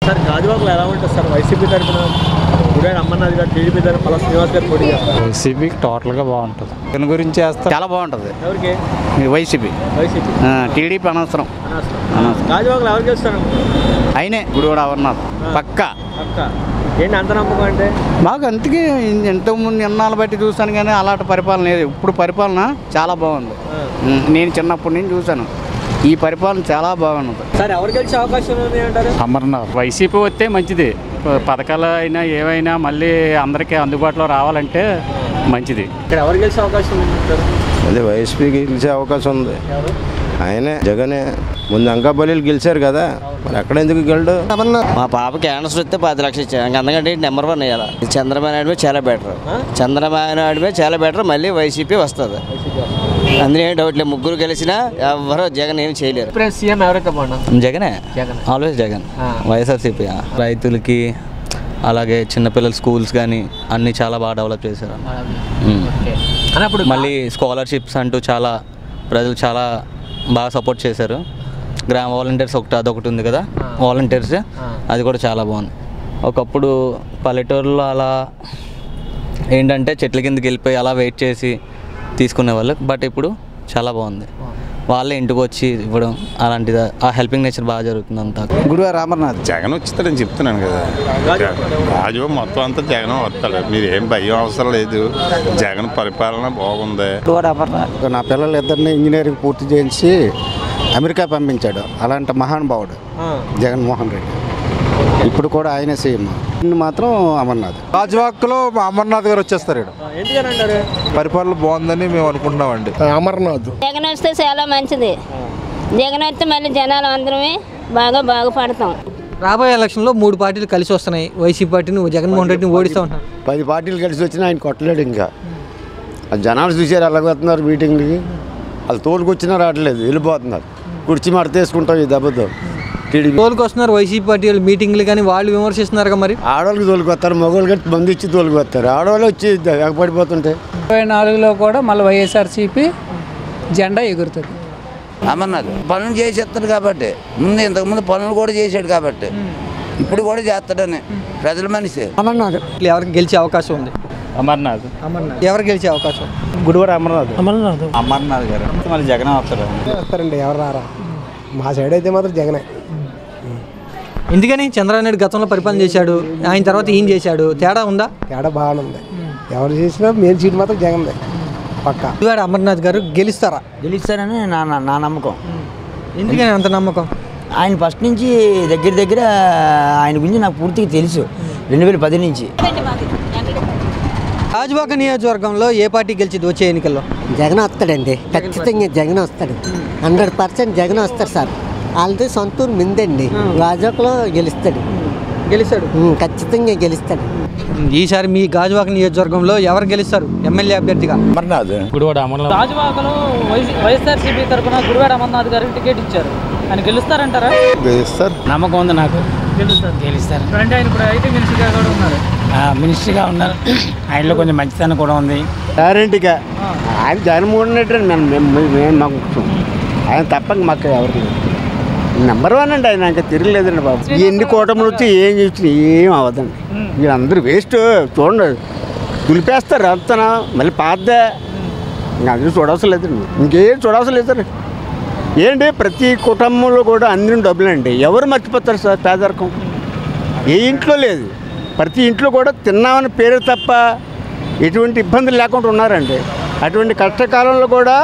Sir గాజువాకలో ఎలా ఉంటుంది సార్? వైసీపీ తరఫున గుడివాడ అమర్నాథ్ గారు, టీడీపీ తరఫున పలా శ్రీనివాస్ గారు పోటీ చేస్తారు. వైసీపీ టోటల్గా బాగుంటుంది. దీని గురించి చేస్తే చాలా బాగుంటుంది. ఎవరికి? వైసీపీ. టీడీపీ అనవసరం. గాజువాకలో ఎవరికి వస్తారు? అయినే గుడివాడ అమర్నాథ్ పక్కా. ఏంటి అంత నమ్మకం అంటే? మాకు అందుకే ఇంతకుముందు ఎన్నాళ్ళు బట్టి చూశాను కానీ అలాంటి పరిపాలన లేదు. ఇప్పుడు పరిపాలన చాలా బాగుంది. నేను చిన్నప్పటి నుంచి చూశాను. ఈ పరిపాలన చాలా బాగుంది. సార్ ఎవరు గెలిచే అవకాశం ఉంది అంటారు? అమర్నాథ్. వైసీపీ వస్తే మంచిది. పథకాలు అయినా ఏవైనా మళ్ళీ అందరికీ అందుబాటులో రావాలంటే మంచిది. ఇక్కడ ఎవరు గెలిచే అవకాశం ఉంది? అదే వైసీపీ గెలిచే అవకాశం ఉంది. ఆయనే జగనే ముందు అంకాపల్లిలు గెలిచారు కదా, మరి అక్కడ ఎందుకు గెలడు? మా పాప క్యాన్సర్ వస్తే 10 లక్షలు ఇచ్చాను. అందుకంటే నెంబర్ 1 వేయాలి. చంద్రబాబు నాయుడు మీద చాలా బెటర్. చంద్రబాబు నాయుడు మీద చాలా బెటర్. మళ్ళీ వైసీపీ వస్తుంది. అందులో ఏం డౌట్ లేదు. ముగ్గురు కలిసినా ఎవరు జగన్ ఏమి చేయలేరు. సీఎం ఎవరైతే బాగున్నా? జగనే. ఆల్వేస్ జగన్. వైఎస్ఆర్సీపీ. రైతులకి అలాగే చిన్నపిల్లల స్కూల్స్ కానీ అన్నీ చాలా బాగా డెవలప్ చేశారు. మళ్ళీ స్కాలర్షిప్స్ అంటూ చాలా ప్రజలు చాలా బాగా సపోర్ట్ చేశారు. గ్రామ వాలంటీర్స్ అదొకటి ఉంది కదా, వాలంటీర్స్, అది కూడా చాలా బాగుంది. ఒకప్పుడు పల్లెటూరులో అలా ఏంటంటే చెట్ల కిందకి వెళ్ళిపోయి అలా వెయిట్ చేసి తీసుకునేవాళ్ళు. బట్ ఇప్పుడు చాలా బాగుంది. వాళ్ళే ఇంటికి వచ్చి ఇవ్వడం అలాంటిది, ఆ హెల్పింగ్ నేచర్ బాగా జరుగుతుంది అంతా. గుడివాడ అమర్నాథ్. జగన్ వచ్చిందని చెప్తున్నాను కదా. రాజు మొత్తం అంతా జగన్ వస్తాడు. మీరు ఏం భయం అవసరం లేదు. జగన్ పరిపాలన బాగుంది. గుడివాడ అమర్నాథ్. నా పిల్లలు ఇద్దరిని ఇంజనీరింగ్ పూర్తి చేయించి అమెరికా పంపించాడు. అలాంటి మహానుభావుడు జగన్మోహన్ రెడ్డి. ఇప్పుడు కూడా ఆయన సీఎం. మాత్రం అమర్నాథ్. గాజువాకలో అమర్నాథ్ గారు వచ్చేస్తారు. పరిపాలన బాగుందని మేము అనుకుంటున్నామండి. అమర్నాథ్ జగన్ వస్తే చాలా మంచిది. జగన్ వస్తే మళ్ళీ జనాలు అందరమే బాగుపడతాం. రాబోయే ఎలక్షన్లో 3 పార్టీలు కలిసి వస్తున్నాయి. వైసీపీ పార్టీని జగన్మోహన్ రెడ్డిని ఓడిస్తూ ఉంటారు. 10 పార్టీలు కలిసి వచ్చినా ఆయన కొట్టలేడు. ఇంకా జనాలు చూసారు ఎలాగొస్తున్నారు మీటింగ్కి. వాళ్ళు తోలుకొచ్చినా రావట్లేదు, వెళ్ళిపోతున్నారు. కుర్చీ మడతేసుకుంటాం ఈ దెబ్బతో. టీడీపీ తోలుకు వస్తున్నారు వైసీపీ పార్టీ వాళ్ళు మీటింగ్లు, కానీ వాళ్ళు విమర్శిస్తున్నారు. మరి ఆడవాళ్ళకి తోలుకొస్తారు, మగవాళ్ళు కట్టి మంది ఇచ్చి తోలుకొస్తారు. ఆడవాళ్ళు వచ్చి ఎగపడిపోతుంటాయి. 24లో కూడా మళ్ళీ వైఎస్ఆర్సీపీ జెండా ఎగురుతుంది. అమర్నాథ్ పనులు చేసేస్తాడు కాబట్టి, ఇంతకుముందు పనులు కూడా చేశాడు కాబట్టి ఇప్పుడు కూడా చేస్తాడని ప్రజల మనిషి. అమర్నాథ్. ఎవరికి గెలిచే అవకాశం ఉంది? అమర్నాథ్. ఎవరు గెలిచే అవకాశం? గుడివాడ అమర్నాథ్. అమర్నాథ్ గారు మళ్ళీ జగన్ వస్తారండి. ఎవరు రారా? మా సైడ్ అయితే మాత్రం జగనే. ఎందుకని? చంద్రబాబు నాయుడు గతంలో పరిపాలన చేశాడు, ఆయన తర్వాత ఏం చేశాడు? తేడా ఉందా? తేడా బాగానే ఉంది. ఎవరు చేసినా మెయిన్ సీట్ మాత్రం జగన్దే పక్కా. గుడివాడ అమర్నాథ్ గారు గెలుస్తారా? గెలుస్తారని నా నమ్మకం. ఎందుకని అంత నమ్మకం? ఆయన ఫస్ట్ నుంచి దగ్గర ఆయన గురించి నాకు పూర్తిగా తెలుసు. 2010 నుంచి. గాజువాక నియోజకవర్గంలో ఏ పార్టీ గెలిచింది వచ్చే ఎన్నికల్లో? జగన్ వస్తాడండి. ఖచ్చితంగా జగన్ వస్తాడు. 100% జగన్ వస్తాడు సార్. వాళ్ళది సొంతూరు మిందండి. గాజువాకలో గెలుస్తాడు. ఖచ్చితంగా గెలుస్తాడు. ఈసారి మీ గాజువాక నియోజకవర్గంలో ఎవరు గెలుస్తారు ఎమ్మెల్యే అభ్యర్థిగా? అమర్నాథ్. గుడివాడ అమర్నాథ్. గాజువాకలో వైఎస్ఆర్సీపీ తరఫున గుడివాడ అమర్నాథ్ గారికి టికెట్ ఇచ్చారు. ఆయన గెలుస్తారంటారా? గెలుస్తారు. నమ్మకం ఉంది నాకు. గెలుస్తారు. అంటే ఆయన ఇప్పుడు ఐటీ మినిస్టర్గా కూడా ఉన్నారు. మినిస్టర్గా ఉన్నారు. ఆయనలో కొంచెం మంచితనం కూడా ఉంది. గ్యారెంటీగా ఆయన జగన్మోహన్ రెడ్డి మేము నమ్ముతాం. ఆయన తప్పక మాకు ఎవరు నెంబర్ 1 అండి. ఆయన ఇంకా తిరగలేదండి బాబు. ఎన్ని కూటములు వచ్చి ఏం చేసి ఏం అవ్వదండి. మీరు అందరూ వేస్ట్. చూడండి, దులిపేస్తారు అంతనా. మళ్ళీ పాతదే. ఇంకా అందరూ చూడవలసిన లేదండి. ఇంకేం చూడవలసిన లేదండి. ఏంటి ప్రతి కుటుంబంలో కూడా అందరూ డబ్బులండి. ఎవరు మర్చిపోతారు సార్? పేదరికం ఏ ఇంట్లో లేదు. ప్రతి ఇంట్లో కూడా తిన్నామని పేరు తప్ప ఎటువంటి ఇబ్బందులు లేకుండా ఉన్నారండి. అటువంటి కష్టకాలంలో కూడా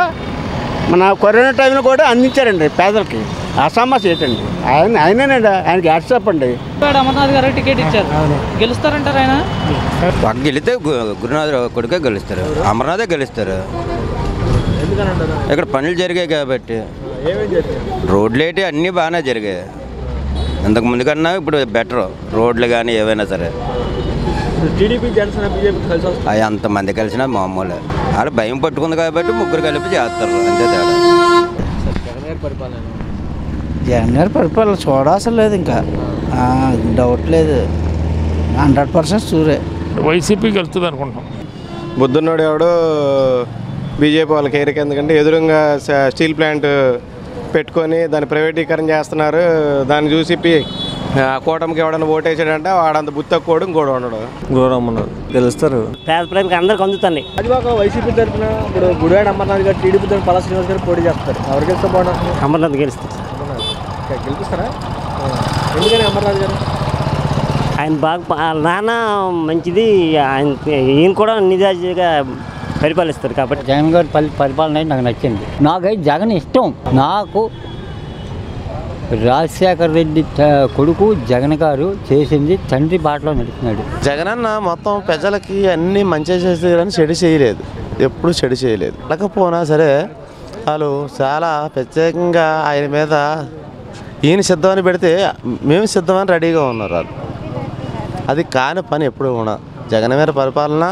మన కరోనా టైంలో కూడా అందించారండి పేదలకి. అసమస్య ఏంటండి? ఆయనేనండి. ఆయనకి హ్యాట్సాప్ అండి. అమర్నాథ్ గారు టికెట్ ఇచ్చారు. గెలుస్తారంటారు ఆయన? గెలిస్తే గురునాథ్ కొడుకే గెలుస్తారు. అమర్నాథే గెలుస్తారు. ఇక్కడ పనులు జరిగాయి కాబట్టి. రోడ్లు ఏంటి అన్నీ బాగానే జరిగాయి. ఇంతకు ముందు కన్నా ఇప్పుడు బెటర్. రోడ్లు కానీ ఏవైనా సరే. టీడీపీ జనసేన బీజేపీ కలిసి వస్తుంది. అవి అంతమంది కలిసినా మామూలే. వాళ్ళు భయం పట్టుకుంది కాబట్టి ముగ్గురు కలిపి చేస్తారు. అంతే తేడా. జగన్ గారి పరిపాలన చూడాల్సిన లేదు. ఇంకా డౌట్ లేదు. 100% సూరే. వైసీపీకి వెళ్తుంది అనుకుంటాం. బుద్ధున్నాడు ఎవడో బీజేపీ వాళ్ళకి ఏరిక. ఎందుకంటే ఎదురుగా స్టీల్ ప్లాంట్ పెట్టుకొని దాన్ని ప్రైవేటీకరణ చేస్తున్నారు. దాన్ని చూసి కూటమికి ఎవడన్నా ఓటేసాడంటే వాడంత బుత్తకోడు ఇంకోడు ఉండడు. గురువారమ్మన్నారు గెలుస్తారు. పేద ప్రజలకు అందరికి అందుతుంది. అది ఒక వైసీపీ తరఫున ఇప్పుడు గుడివాడ అమర్నాథ్ గారు, టీడీపీ తరఫున పల్లా శ్రీనివాస్ గారు పోటీ చేస్తారు. ఎవరు గెలిస్తే బాగుంటుంది? అమర్నాథ్ గెలుస్తారు. గెలిపిస్తారా? ఎందుకని అమర్నాథ్ గారు? ఆయన బాగా నాన్న మంచిది, ఆయన ఈయన కూడా నిజాయితీగా పరిపాలిస్తారు కాబట్టి. జగన్ గారి పరిపాలన అయితే నాకు నచ్చింది. నాకైతే జగన్ ఇష్టం. నాకు రాజశేఖర రెడ్డి కొడుకు జగన్ గారు చేసింది తండ్రి బాటలో నడుస్తున్నాడు. జగన్ అన్న మొత్తం ప్రజలకి అన్నీ మంచిగా చేసేది కానీ చెడు చేయలేదు, ఎప్పుడు చెడు చేయలేదు. లేకపోయినా సరే వాళ్ళు చాలా ప్రత్యేకంగా ఆయన మీద ఈయన సిద్ధమని పెడితే మేము సిద్ధమని రెడీగా ఉన్నారు వాళ్ళు. అది కాని పని ఎప్పుడు కూడా. జగన్ మీద పరిపాలన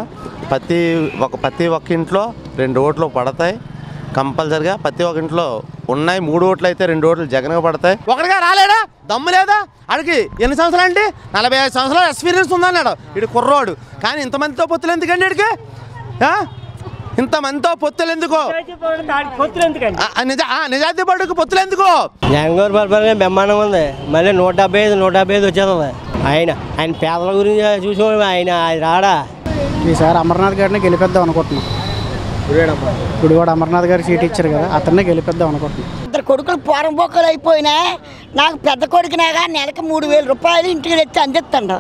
ప్రతి ఒక్క ఇంట్లో 2 ఓట్లు పడతాయి కంపల్సరిగా. ప్రతి ఒక్క ఇంట్లో ఉన్నాయి 3 ఓట్లు అయితే 2 ఓట్లు జగన్గా పడతాయి. ఒకటిగా రాలేడా? దమ్ము లేదా అడిగి? ఎన్ని సంవత్సరాలు అంటే 45 సంవత్సరాలు ఎక్స్పీరియన్స్ ఉందన్నాడు ఇడు కుర్రోడు. కానీ ఇంతమందితో పొత్తులు ఎందుకండి ఇడికి? ఇంతమందితో పొత్తులు ఎందుకు? నిజాయితీ పడుకు పొత్తులు ఎందుకు? జగన్ గారి పరిపాలన బ్రహ్మాండంగా ఉంది. మళ్ళీ 175 వచ్చేది. ఆయన పేదల గురించి చూసి ఆయన రాడా? ఈసారి అమర్నాథ్ గారిని గెలిపిద్దాం అనుకుంటున్నాం. గుడివాడ అమర్నాథ్ గారు సీట్ ఇచ్చారు కదా, అతన్నే గెలిపిద్దాం అనుకుంటున్నాం. 2 కొడుకులు పోరం బొక్కలు అయిపోయినా నాకు పెద్ద కొడుకునేగా నెలకు 3,000 రూపాయలు ఇంటికి తెచ్చి అందిస్తాను.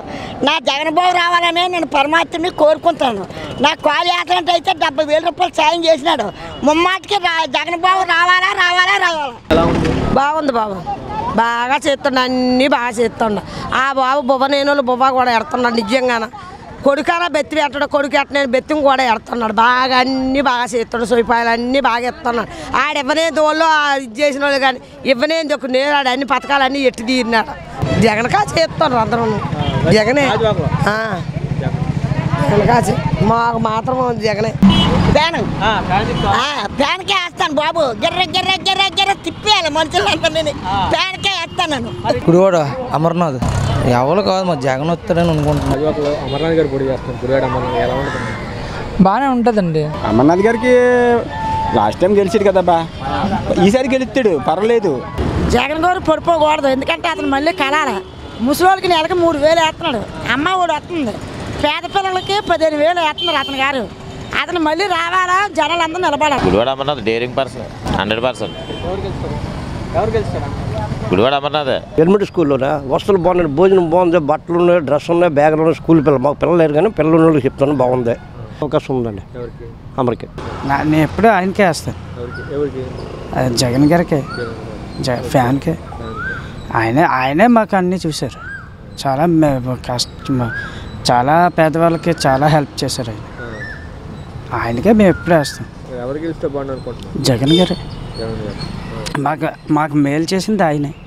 నా జగన్ బాబు రావాలనే నేను పరమాత్మని కోరుకుంటాను. నా కాలు యాత్రంటే అయితే 70,000 రూపాయలు సాయం చేసినాడు. ముమ్మాటికి జగన్ బాబు రావాలా. బాగుంది బాబు, బాగా చేస్తుండ, అన్నీ బాగా చేస్తుండ. ఆ బాబు బువ్వనేనులు బువ్వ కూడా ఎడుతున్నాడు. నిజంగాన కొడుకైనా బెత్తి పెట్టాడు, కొడుకు ఎట్టనే బెత్తిం కూడా ఎడుతున్నాడు. బాగా అన్నీ బాగా చేస్తాడు. సొయ్యపాయలు అన్నీ బాగా ఎత్తున్నాడు. ఆడ ఇవ్వనే దోళ్ళు ఇది చేసిన వాళ్ళు కానీ ఇవ్వనే నేరాడు. అన్ని పథకాలన్నీ ఎట్టి తీరినాడు. జగన్కా చేస్తున్నారు అందరూ. జగనే జగన్కా మాకు మాత్రం జగనే. ఫ్యాన్కే వేస్తాను బాబు. గిర్ర తిప్పేయాలి మనుషులంతా. నేను ఫ్యాన్కే వేస్తాను. గుడివాడ అమర్నాథ్ ఎవరు కాదు, మా జగన్ వస్తాడని అనుకుంటున్నాను. అమర్నాథ్ గారు పోటీ చేస్తారు. గుడివాడ అమర్నాథ్ ఎలా ఉంటుంది? బాగానే ఉంటుందండి. అమర్నాథ్ గారికి లాస్ట్ టైం గెలిచాడు కదా, ఈసారి గెలుస్తాడు పర్వాలేదు. జగన్ గారు పడిపోకూడదు, ఎందుకంటే అతను మళ్ళీ కలాల. ముసలికి నెలకి 3,000 వేస్తున్నాడు. అమ్మ ఒడి వస్తుంది. పేద పిల్లలకి 15,000 వేస్తున్నారు అతను గారు. అతను మళ్ళీ రావాలా, జనాలు అందరూ నిలబడాలి. Gudivada Amarnath daring person 100%. Gudivada Amarnath elementary స్కూల్లోనే వస్తువులు బాగున్నాయి, భోజనం బాగుంది, బట్టలు ఉన్నాయి, డ్రెస్ ఉన్నాయి, బ్యాగులు ఉన్నాయి. స్కూల్ పిల్లలు మాకు పిల్లలు లేరు కానీ పిల్లలు ఉన్న వాళ్ళకి చెప్తాను బాగుంది. అవకాశం ఉందండి అమరికి. నేను ఎప్పుడూ ఆయనకే వేస్తాను. జగన్ గారికి ఫ్యాన్కే. ఆయనే మాకు అన్నీ చూశారు. చాలా పేదవాళ్ళకి చాలా హెల్ప్ చేశారు ఆయన. ఆయనకే మేము ఎప్పుడు వేస్తాం. జగన్ గారు మాకు మేలు చేసింది ఆయనే.